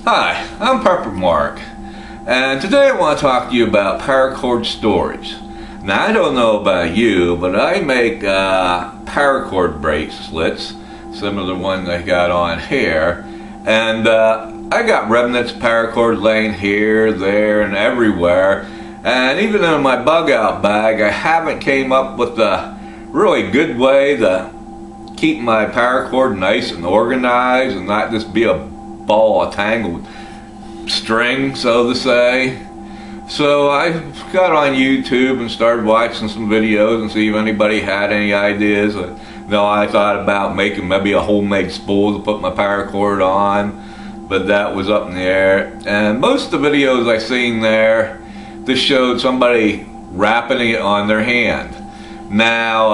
Hi, I'm PrepperMark, and today I want to talk to you about Paracord Storage. Now, I don't know about you, but I make paracord bracelets, similar to the one I got on here, and I got remnants of paracord laying here, there, and everywhere, and even in my bug out bag, I haven't came up with a really good way to keep my paracord nice and organized and not just be a ball of tangled string, so to say. So I got on YouTube and started watching some videos and see if anybody had any ideas. I thought about making maybe a homemade spool to put my paracord on, but that was up in the air. And most of the videos I seen there just showed somebody wrapping it on their hand. Now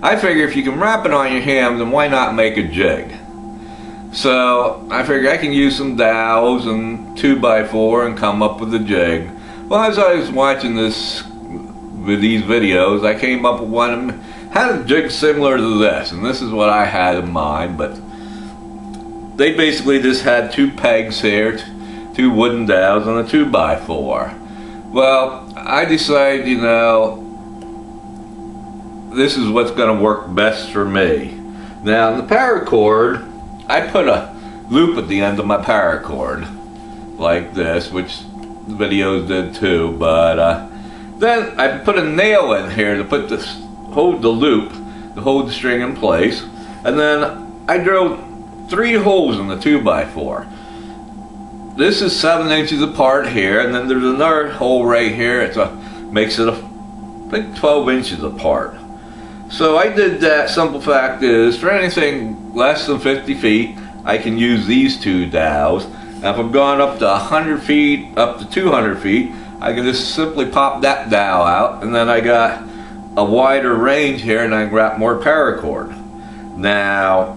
I figure if you can wrap it on your hand, then why not make a jig? So I figured I can use some dowels and 2x4 and come up with a jig. Well, as I was watching these videos, I came up with one that had a jig similar to this, and this is what I had in mind. But they basically just had two pegs here, two wooden dowels, and a 2x4. Well, I decided, this is what's going to work best for me. Now, in the paracord, I put a loop at the end of my paracord, like this, which the videos did too, but then I put a nail in here to hold the loop, to hold the string in place, and then I drilled 3 holes in the 2x4. This is 7 inches apart here, and then there's another hole right here. Makes it I think 12 inches apart. So I did that. Simple fact is, for anything less than 50 feet, I can use these 2 dowels. Now if I'm going up to 100 feet, up to 200 feet, I can just simply pop that dowel out, and then I got a wider range here, and I can wrap more paracord. Now,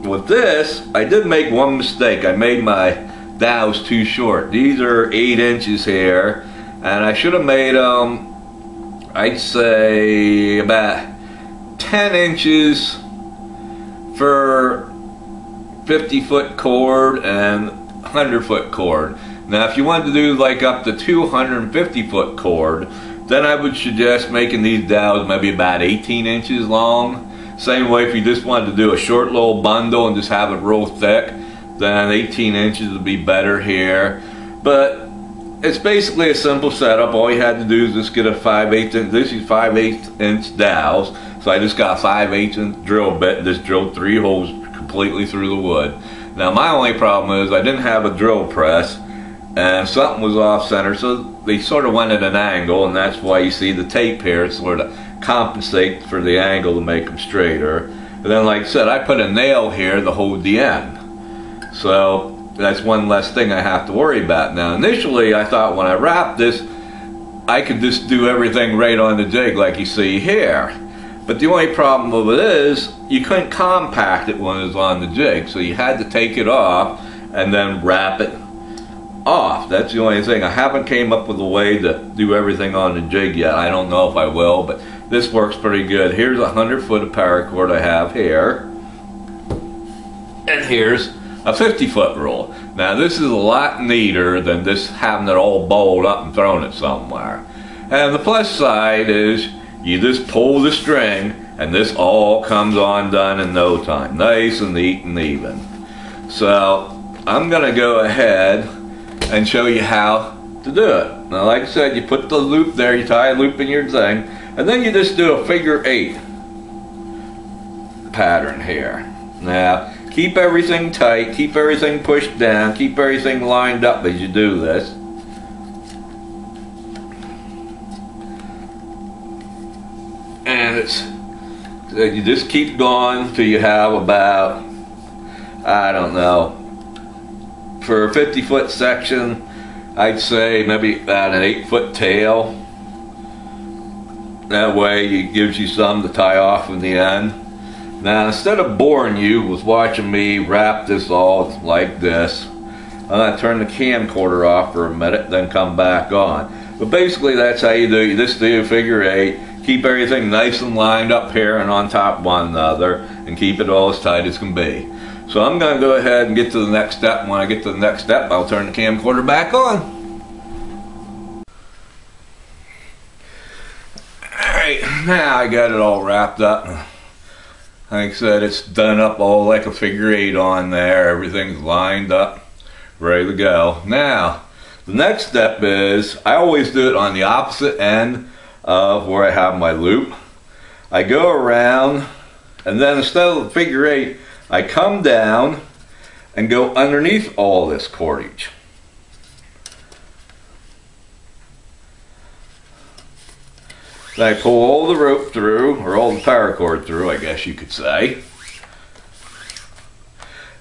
with this, I did make one mistake. I made my dowels too short. These are 8 inches here, and I should have made them, I'd say, about 10 inches for 50-foot cord and 100-foot cord. Now if you wanted to do like up to 250-foot cord, then I would suggest making these dowels maybe about 18 inches long. Same way if you just wanted to do a short little bundle and just have it real thick, then 18 inches would be better here. But it's basically a simple setup. All you had to do is just get a 5/8 inch, this is 5/8 inch dowels. So I just got a 5/8 inch drill bit and just drilled 3 holes completely through the wood. Now my only problem is I didn't have a drill press, and something was off center, so they sort of went at an angle, and that's why you see the tape here, sort of compensate for the angle to make them straighter. And then, like I said, I put a nail here to hold the end. So that's one less thing I have to worry about. Now initially I thought when I wrapped this, I could just do everything right on the jig like you see here. But the only problem with it is you couldn't compact it when it was on the jig, so you had to take it off and then wrap it off. That's the only thing. I haven't came up with a way to do everything on the jig yet. I don't know if I will, but this works pretty good. Here's 100 foot of paracord I have here, and here's a 50-foot roll. Now this is a lot neater than just having it all balled up and thrown it somewhere. And the plus side is you just pull the string and this all comes undone in no time. Nice and neat and even. So I'm going to go ahead and show you how to do it. Now like I said, you put the loop there, you tie a loop in your thing, and then you just do a figure 8 pattern here. Now keep everything tight, keep everything pushed down, keep everything lined up as you do this. And you just keep going till you have about, I don't know, for a 50-foot section, I'd say maybe about an 8-foot tail. That way it gives you some to tie off in the end. Now instead of boring you with watching me wrap this all like this, I'm going to turn the camcorder off for a minute, then come back on. But basically that's how you do it. You just do a figure 8, keep everything nice and lined up here and on top of one another, and keep it all as tight as can be. So I'm going to go ahead and get to the next step, and when I get to the next step, I'll turn the camcorder back on. Alright, now I got it all wrapped up. Like I said, it's done up all like a figure 8 on there. Everything's lined up, ready to go. Now, the next step is, I always do it on the opposite end of where I have my loop. I go around, and then instead of the figure 8, I come down and go underneath all this cordage. Then I pull all the rope through, or all the paracord through, I guess you could say.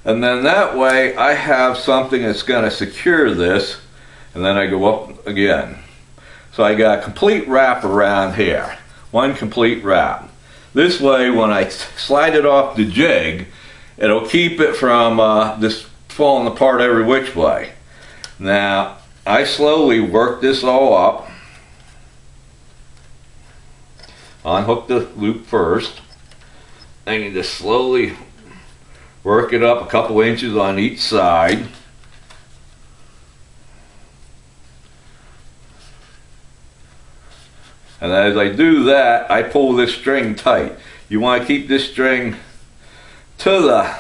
And then that way I have something that's going to secure this, and then I go up again. So I got a complete wrap around here. One complete wrap. This way, when I slide it off the jig, it'll keep it from just falling apart every which way. Now, I slowly work this all up. Unhook the loop first, and you just slowly work it up a couple inches on each side. And as I do that, I pull this string tight. You want to keep this string to the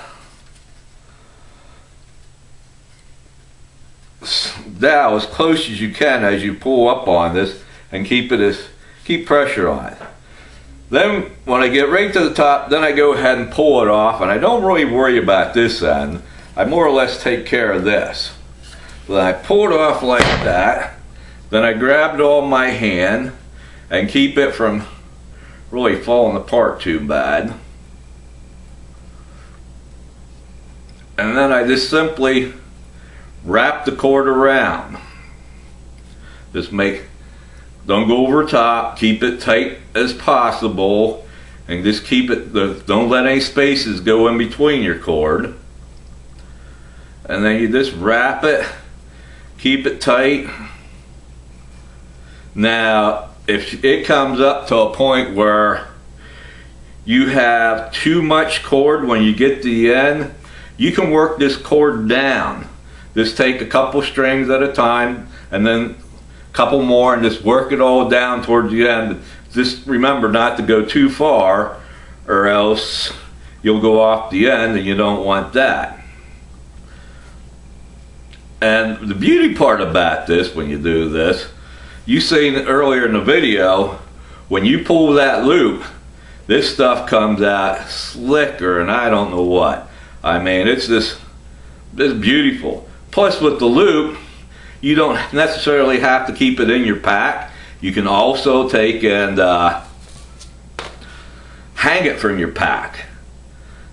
dowel as close as you can as you pull up on this, and keep pressure on it. Then when I get right to the top, then I go ahead and pull it off, and I don't really worry about this end. I more or less take care of this. Then I pull it off like that. Then I grab it all in my hand and keep it from really falling apart too bad. And then I just simply wrap the cord around. Don't go over top, keep it tight as possible, and just keep it, don't let any spaces go in between your cord. And then you just wrap it, keep it tight. Now, if it comes up to a point where you have too much cord when you get to the end, you can work this cord down. Just take a couple strings at a time, and then couple more, and just work it all down towards the end. Just remember not to go too far, or else you'll go off the end, and you don't want that. And the beauty part about this, when you do this, you seen earlier in the video, when you pull that loop, this stuff comes out slicker and I don't know what. I mean, it's beautiful. Plus with the loop, you don't necessarily have to keep it in your pack. You can also take and hang it from your pack.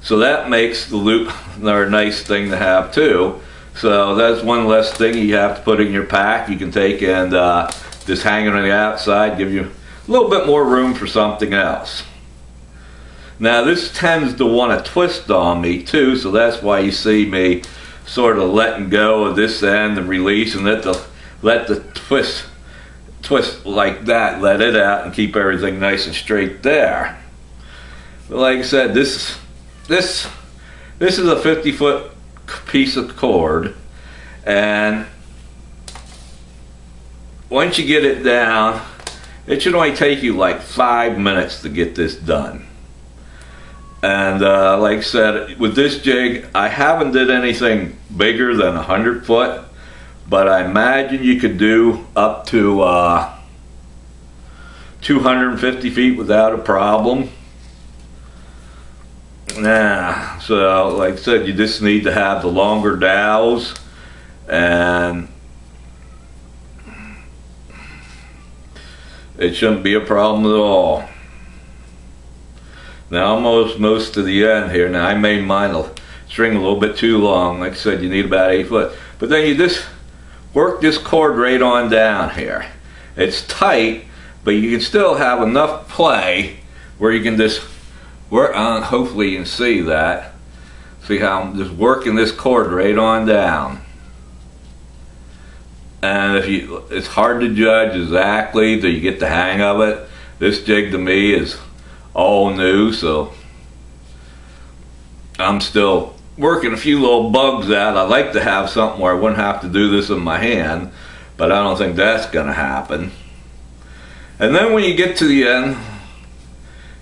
So that makes the loop another nice thing to have too. So that's one less thing you have to put in your pack. You can take and just hang it on the outside, give you a little bit more room for something else. Now this tends to want to twist on me too, so that's why you see me sort of letting go of this end and releasing it to let the twist like that, let it out and keep everything nice and straight there. But like I said, this is a 50-foot piece of cord, and once you get it down, it should only take you like 5 minutes to get this done. And like I said, with this jig, I haven't did anything bigger than 100 foot, but I imagine you could do up to 250 feet without a problem. Nah, so like I said, you just need to have the longer dowels, and it shouldn't be a problem at all. Now almost most to the end here. Now I made mine a string a little bit too long. Like I said, you need about 8 foot. But then you just work this cord right on down here. It's tight, but you can still have enough play where you can just work on. Hopefully you can see that. See how I'm just working this cord right on down. And it's hard to judge exactly till you get the hang of it. This jig to me is all new, so I'm still working a few little bugs out. I'd like to have something where I wouldn't have to do this in my hand, but I don't think that's gonna happen. And then when you get to the end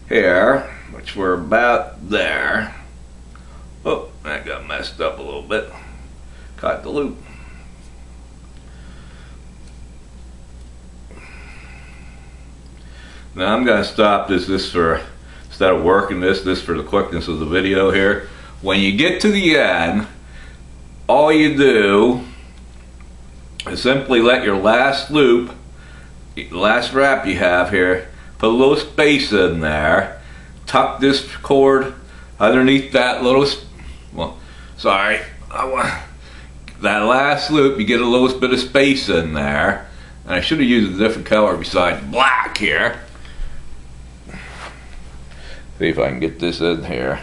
here, which we're about there, oh, that got messed up a little bit. Caught the loop. Now I'm going to stop this for, instead of working this for the quickness of the video here. When you get to the end, all you do is simply let your last loop, the last wrap you have here, put a little space in there, tuck this cord underneath that little, well, sorry, that last loop, you get a little bit of space in there, and I should have used a different color besides black here. See if I can get this in here.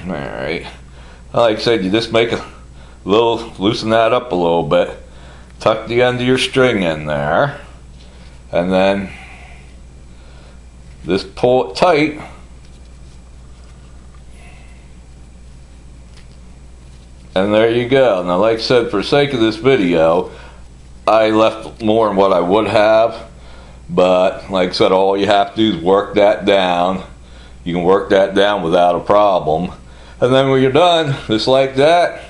Alright, like I said, you just make a little, loosen that up a little bit, tuck the end of your string in there, and then just pull it tight. And there you go. Now like I said, for the sake of this video, I left more than what I would have, but like I said, all you have to do is work that down. You can work that down without a problem. And then when you're done, just like that,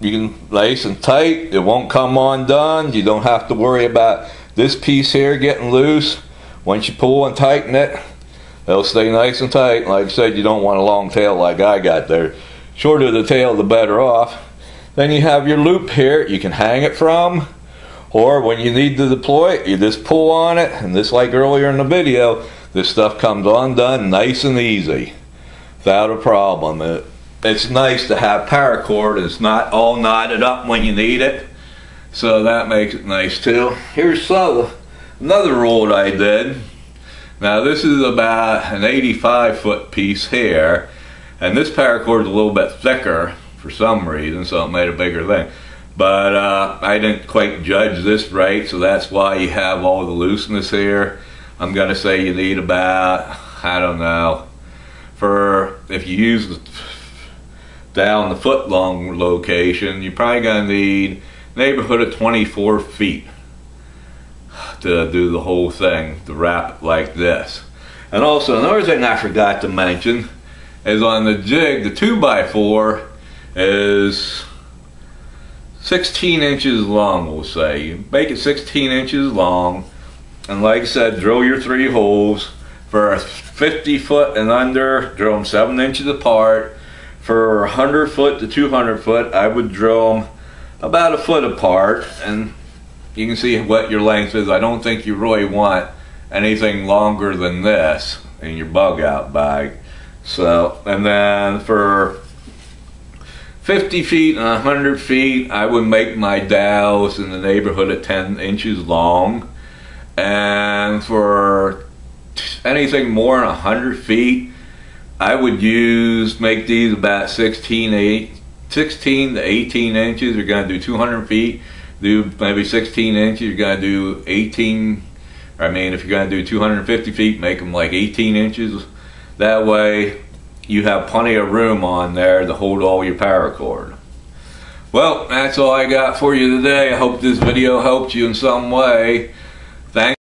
you can nice and tight. It won't come undone. You don't have to worry about this piece here getting loose. Once you pull and tighten it, it'll stay nice and tight. Like I said, you don't want a long tail like I got there. Shorter the tail, the better off. Then you have your loop here you can hang it from, or when you need to deploy it, you just pull on it, and just like earlier in the video, this stuff comes undone nice and easy without a problem. It's nice to have paracord. It's not all knotted up when you need it, so that makes it nice too. Here's another roll that I did. Now this is about an 85-foot piece here, and this paracord is a little bit thicker for some reason, so it made a bigger thing. But I didn't quite judge this right, so that's why you have all the looseness here. I'm gonna say you need about, I don't know, for if you use the down the foot long location, you're probably gonna need neighborhood of 24 feet to do the whole thing, to wrap it like this. And also another thing I forgot to mention is on the jig, the 2x4 is 16 inches long, we'll say. You make it 16 inches long, and like I said, drill your 3 holes. For 50 foot and under, drill them 7 inches apart. For 100 foot to 200 foot, I would drill them about a foot apart, and you can see what your length is. I don't think you really want anything longer than this in your bug out bag. So, and then for 50 feet and 100 feet, I would make my dowels in the neighborhood of 10 inches long. And for anything more than 100 feet, I would make these about 16 to 18 inches. You're going to do 200 feet, do maybe 16 inches. You're going to do 18, I mean, if you're going to do 250 feet, make them like 18 inches. That way you have plenty of room on there to hold all your paracord. Well, that's all I got for you today. I hope this video helped you in some way. Thanks.